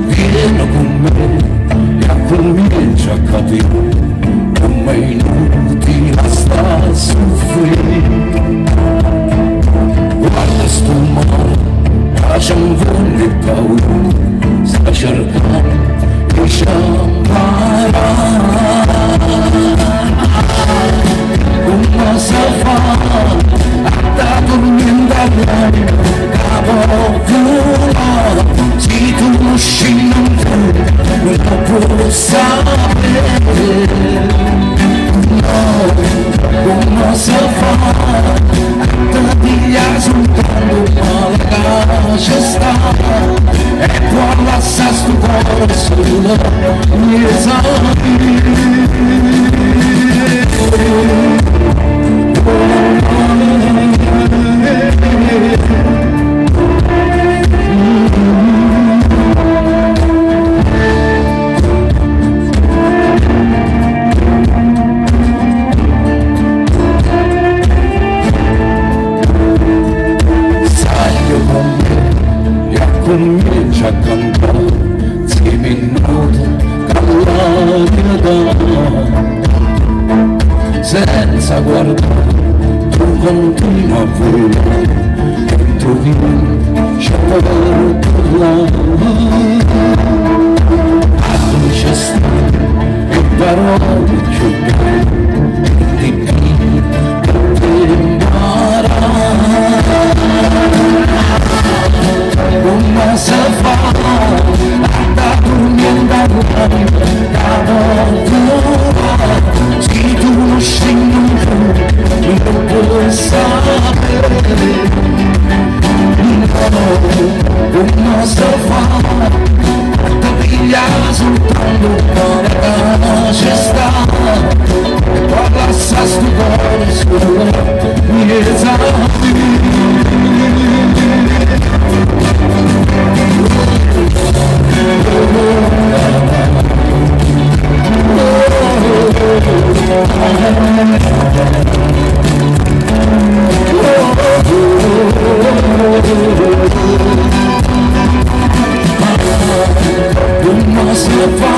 Vieni con me e comincia a capire come è inutile sta a soffrire. Guarda sto mare, c'è un vento e paura, sta cercando di sciampare. Come si fa a da dormire all'aria, capo vola, se tu non scendi non lo puoi sapere. No, come si fa a da pigliare soltanto male che sta e poi lascia sto cuore solo mi comincia a cantare insieme in note callate senza guardare tu continua a volare e tu vinci a parlare a luce strana e parole più belle e di più per imparare. Come si fa a da dormire all'aria, capo vola, se tu non scendi non lo puoi sapere. No, come si fa a pigliare soltanto un cuore che sta e poi lascia sto cuore solo mi come si fa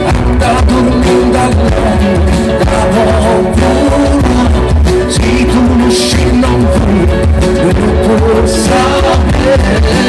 a da dormire all'aria, capo vola, se tu non scendi non puoi sapere.